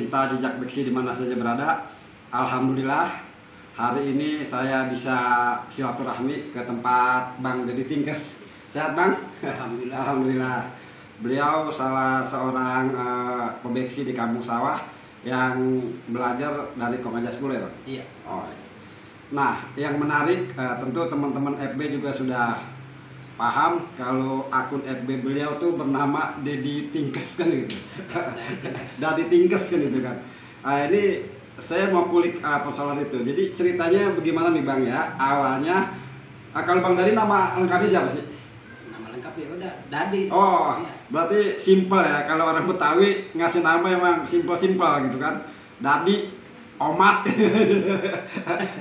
pecinta jejak beksi di mana saja berada. Alhamdulillah hari ini saya bisa silaturahmi ke tempat Bang Dedi Tingkes. Sehat Bang? Alhamdulillah. Alhamdulillah. Beliau salah seorang pebeksi di kampung sawah yang belajar dari Kong Ajas Bule, Bang? Iya. Oh. Nah, yang menarik tentu teman-teman FB juga sudah paham kalau akun FB beliau tuh bernama Dedi Tingkes kan gitu. Dedi Tingkes kan gitu kan. Ini saya mau kulik persoalan itu. Jadi ceritanya bagaimana nih Bang ya? Awalnya kalau Bang Dari nama lengkapnya siapa sih? Nama lengkapnya udah Dadi. Oh, ya. Berarti simpel ya. Kalau orang Betawi ngasih nama emang simpel-simpel gitu kan. Dadi Omat.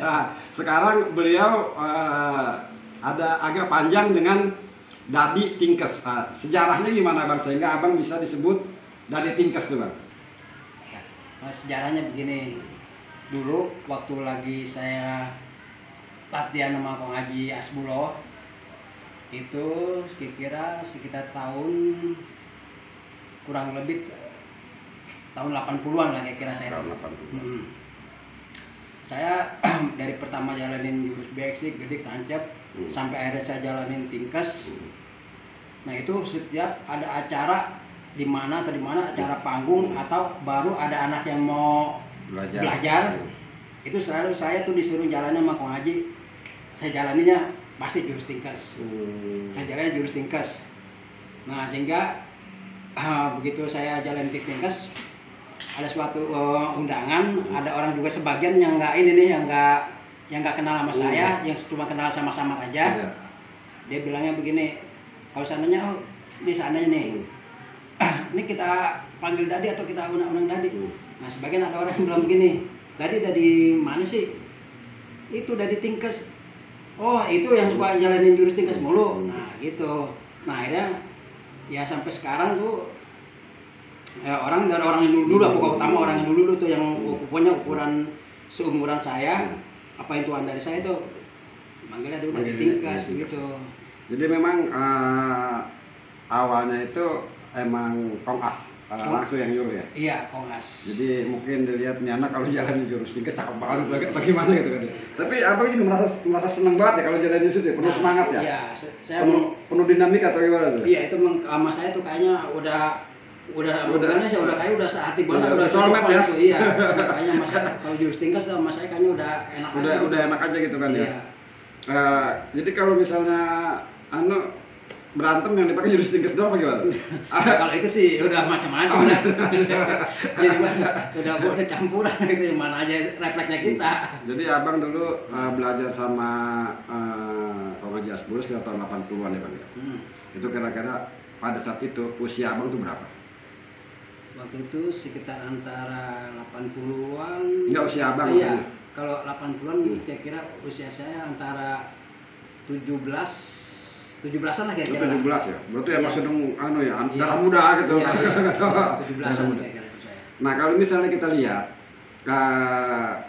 Nah, sekarang beliau ada agak panjang dengan Dadi Tingkes. Sejarahnya gimana Bang sehingga Abang bisa disebut Dadi Tingkes tuh Bang? Ya. Nah, sejarahnya begini. Dulu waktu lagi saya latihan sama Kong Haji Asbulo itu kira-kira sekitar tahun kurang lebih tahun 80-an lah kira-kira saya. Tahun 80. Saya dari pertama jalanin jurus beksi, gedik, tancap, sampai akhirnya saya jalanin tingkes. Nah itu setiap ada acara di mana atau di mana acara panggung atau baru ada anak yang mau belajar, itu selalu saya tuh disuruh jalannya sama Kong Haji. Saya jalaninya pasti jurus tingkes. Saya jalannya jurus tingkes. Nah sehingga begitu saya jalan tingkes, ada suatu undangan, ada orang juga sebagian yang nggak ini nih, yang nggak kenal sama saya, yang cuma kenal sama-sama aja. Dia bilangnya begini, kalau seandainya ini seandainya nih, ini kita panggil Dadi atau kita undang Dadi. Nah sebagian ada orang yang bilang begini, Dadi mana sih? Itu Dadi Tingkes. Oh itu yang suka jalanin jurus tingkes mulu. Nah gitu. Nah akhirnya ya sampai sekarang tuh orang dari orang yang dulu lah, pokok utama orang yang dulu tuh yang pokoknya ukuran seumuran saya, apa yang tuan dari saya tuh manggilnya dia udah Tingkes begitu. Jadi memang awalnya itu emang Kong As langsung yang nyuruh ya? Iya, Kong As. Jadi mungkin dilihat nih anak kalau jalan di jurus tingkes cakep banget atau gimana gitu kan. Tapi Abang juga merasa senang banget ya kalau jalan di situ, penuh semangat ya? Iya, saya penuh dinamika atau gimana tuh? Iya, itu sama saya tuh kayaknya udah kayak udah sehati banget, udah soulmate ya. Itu, iya. Kayaknya Mas kalau jurus tingkes sama saya kayaknya udah enak aja. Udah enak aja gitu kan iya. Ya. Jadi kalau misalnya berantem yang dipakai jurus tingkes doang apa gimana? Kalau itu sih udah macam-macam lah. Jadi udah campuran gitu, mana aja refleksnya kita. Jadi Abang dulu belajar sama Kong Haji Asbulo sekitar tahun 80-an ya Bang ya? Itu kira-kira pada saat itu usia Abang itu berapa? Waktu itu sekitar antara 80-an. Enggak usia Abang? Iya, kalau 80-an kira-kira usia saya antara 17-an lah kira-kira. 17 ya? Berarti iya. masih darah muda gitu. Iya, 17-an kira-kira itu saya. Nah kalau misalnya kita lihat,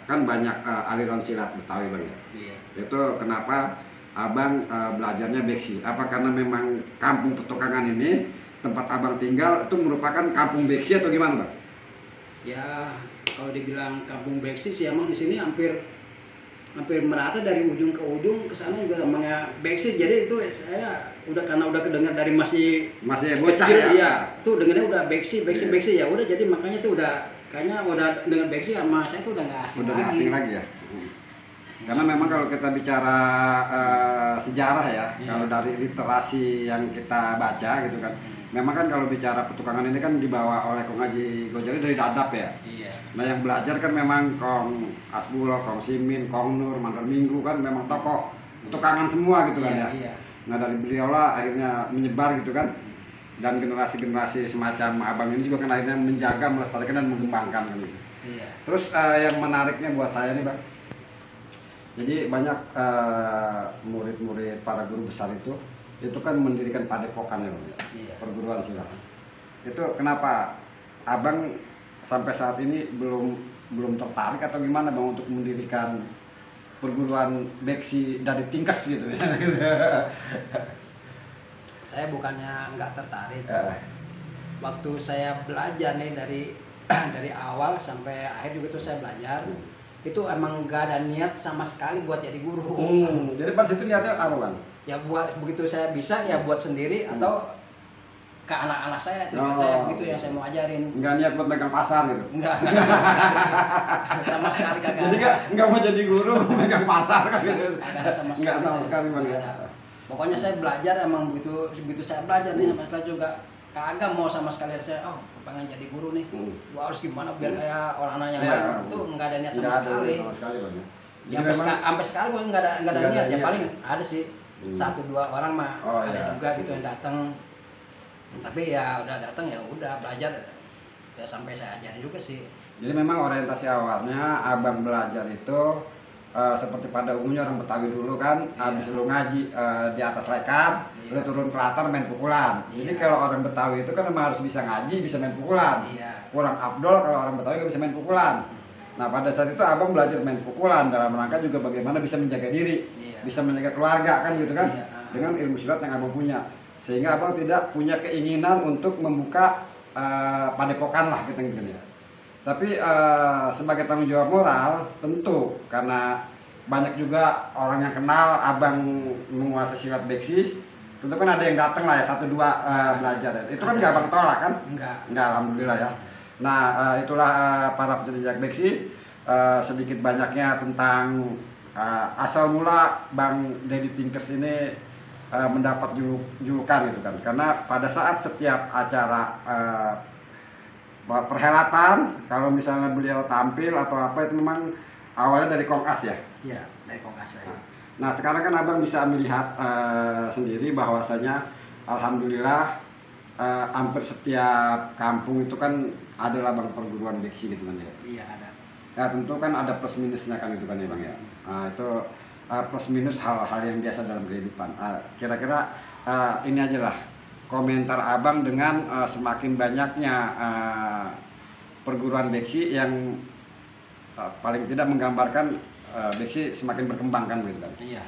kan banyak aliran silat Betawi Bang ya? Iya. Itu kenapa Abang belajarnya beksi? Apa karena memang kampung Petokangan ini tempat Abang tinggal itu merupakan kampung beksi atau gimana Bang? Ya kalau dibilang kampung beksi sih emang di sini hampir merata dari ujung ke ujung ke sana juga emangnya beksi. Jadi itu saya karena udah kedengar dari masih bocah kecil, ya? Iya, tuh dengarnya udah beksi ya udah, jadi makanya tuh kayaknya udah dengar beksi sama saya tuh udah nggak asing udah lagi. Asing lagi ya? Karena memang kalau kita bicara sejarah ya, kalau dari literasi yang kita baca gitu kan, memang kan kalau bicara Petukangan ini kan dibawa oleh Kong Haji Gojali dari Dadap ya. Iya. Nah yang belajar kan memang Kong Asbulo, Kong Simin, Kong Nur, Mandar Minggu kan memang tokoh Petukangan semua gitu kan ya. Iya. Nah dari beliau lah akhirnya menyebar gitu kan, dan generasi-generasi semacam Abang ini juga kan akhirnya menjaga, melestarikan dan mengembangkan kan gitu. Iya. Terus yang menariknya buat saya nih Bang, jadi banyak murid-murid para guru besar itu kan mendirikan padepokan ya Bang, Iya. perguruan silat. Itu kenapa Abang sampai saat ini belum tertarik atau gimana Bang untuk mendirikan perguruan beksi Dadi Tingkes gitu? Saya bukannya nggak tertarik. Waktu saya belajar nih dari dari awal sampai akhir juga tuh saya belajar. Itu emang gak ada niat sama sekali buat jadi guru. Jadi pas itu niatnya apa Bang? Ya buat begitu saya bisa ya buat sendiri atau ke anak-anak saya, saya begitu yang saya mau ajarin. Enggak niat buat megang pasar gitu? Enggak sama sekali. Sama sekali kagak. Jadi enggak mau jadi guru, mau megang pasar kan gitu? Ada sama sekali. Enggak sama sekali Bang ya? Pokoknya saya belajar emang begitu saya belajar nih sampai setelah juga kagak mau sama sekali saya pengen jadi guru nih. Gua harus gimana biar kayak orang-orang yang lain itu enggak ada niat sama sekali. Sama sekali Bang ya. Ya sampai sekarang gua enggak ada niat. Ya paling ada sih 1-2 orang mah ada juga gitu yang datang. Tapi ya udah datang ya udah belajar ya sampai saya ajarin juga sih. Jadi memang orientasi awalnya Abang belajar itu seperti pada umumnya orang Betawi dulu kan, habis lu ngaji di atas lekar, lu turun ke latar main pukulan. Jadi kalau orang Betawi itu kan memang harus bisa ngaji, bisa main pukulan. Kurang afdol kalau orang Betawi nggak bisa main pukulan. Nah pada saat itu Abang belajar main pukulan dalam rangka juga bagaimana bisa menjaga diri, bisa menjaga keluarga kan gitu kan, dengan ilmu silat yang Abang punya. Sehingga Abang tidak punya keinginan untuk membuka padepokan lah gitu ya. Tapi sebagai tanggung jawab moral tentu karena banyak juga orang yang kenal Abang menguasai silat beksi, tentu kan ada yang datang lah ya 1-2 belajar ya. Itu kan nggak Abang tolak kan? Enggak, alhamdulillah ya. Nah itulah para pecinta beksi sedikit banyaknya tentang asal mula Bang Dedi Tinkes ini mendapat julukan gitu kan. Karena pada saat setiap acara perhelatan, kalau misalnya beliau tampil atau apa itu memang awalnya dari Kongkas ya? Iya, dari Kongkas ya. Nah sekarang kan Abang bisa melihat sendiri bahwasanya alhamdulillah hampir setiap kampung itu kan adalah Bang perguruan beksi gitu kan ya? Iya ada. Ya tentu kan ada plus minusnya kan itu kan ya Bang ya? Nah, itu plus minus hal-hal yang biasa dalam kehidupan. Kira-kira ini aja lah komentar Abang dengan semakin banyaknya perguruan beksi yang paling tidak menggambarkan beksi semakin berkembang kan gitu kan. Iya.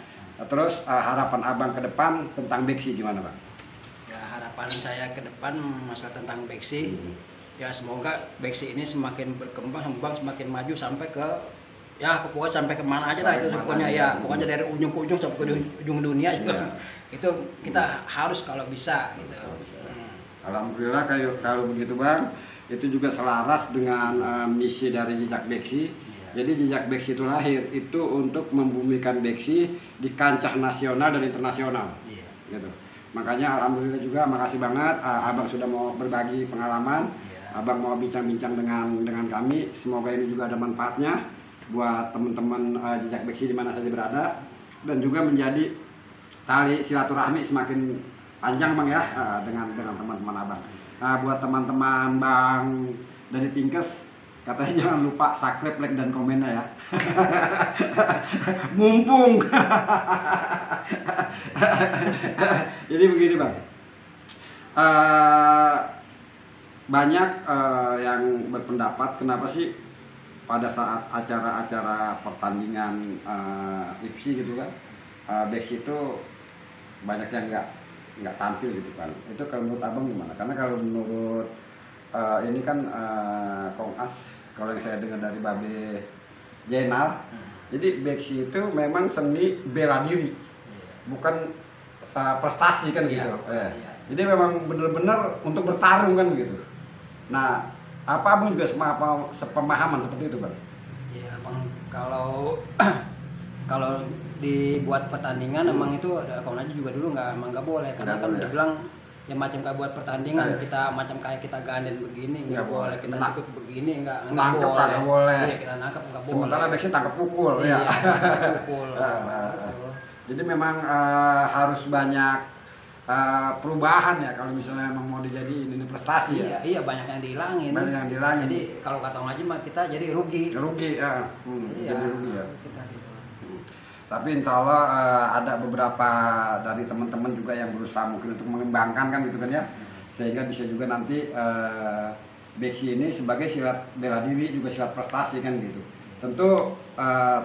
Terus harapan Abang ke depan tentang beksi gimana Bang? Ya harapan saya ke depan masalah tentang beksi ya semoga beksi ini semakin berkembang, semakin maju sampai ke ya pokoknya sampai kemana aja lah itu pokoknya ya pokoknya dari ujung ke ujung sampai ke ujung dunia juga itu kita harus kalau bisa gitu. Alhamdulillah kalau begitu Bang, itu juga selaras dengan misi dari Jejak Beksi. Jadi Jejak Beksi itu lahir itu untuk membumikan beksi di kancah nasional dan internasional. Gitu. Makanya alhamdulillah juga makasih banget Abang sudah mau berbagi pengalaman. Abang mau bincang-bincang dengan kami. Semoga ini juga ada manfaatnya buat teman-teman Jejak Beksi di mana saja berada, dan juga menjadi tali silaturahmi semakin panjang Bang ya dengan teman-teman Abang. Nah, buat teman-teman Bang dari Tinkes katanya jangan lupa subscribe, like dan komennya ya. Mumpung. Jadi begini Bang. Banyak yang berpendapat kenapa sih pada saat acara-acara pertandingan IPSI gitu kan, beksi itu banyak yang nggak tampil gitu kan. Itu kalau menurut Abang gimana? Karena kalau menurut ini kan Kongkas, kalau yang saya dengar dari Babe Jenal, jadi beksi itu memang seni bela diri, bukan prestasi kan gitu. Jadi memang benar-benar untuk bertarung kan gitu. Nah, apa Abang juga sepemahaman seperti itu Bang? Ya Bang, kalau dibuat pertandingan emang itu ada kawan aja juga dulu nggak boleh karena kan dibilang ya macam kayak buat pertandingan kita macam kayak kita ganden begini nggak boleh, kita sikut begini nggak boleh. Iya, kita nangkep nggak boleh. Sementara biasanya tangkap pukul ya. Pukul. Jadi memang harus banyak perubahan ya kalau misalnya emang mau dijadiin ini prestasi ya. Iya banyak yang dihilangin. Jadi kalau kata orang aja mah kita jadi rugi ya. Jadi rugi ya. Tapi insya Allah ada beberapa dari teman-teman juga yang berusaha mungkin untuk mengembangkan kan gitu kan ya, sehingga bisa juga nanti beksi ini sebagai silat bela diri juga silat prestasi kan gitu. Tentu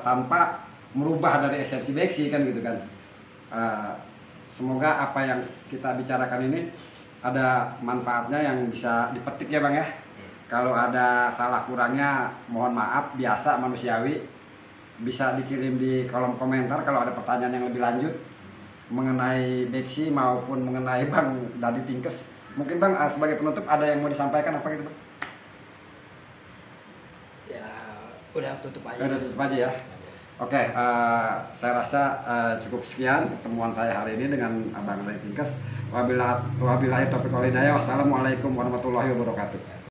tanpa merubah dari esensi beksi kan gitu kan. Semoga apa yang kita bicarakan ini ada manfaatnya yang bisa dipetik ya Bang ya. Kalau ada salah kurangnya mohon maaf, biasa manusiawi. Bisa dikirim di kolom komentar kalau ada pertanyaan yang lebih lanjut mengenai Beksi maupun mengenai Bang Dadi Tingkes. Mungkin Bang sebagai penutup ada yang mau disampaikan apa gitu Bang? Ya udah tutup aja. Udah tutup aja ya. Oke, saya rasa cukup sekian pertemuan saya hari ini dengan Abang Dadi Tingkes. Wabillahi taufiq wal hidayah. Wassalamualaikum warahmatullahi wabarakatuh.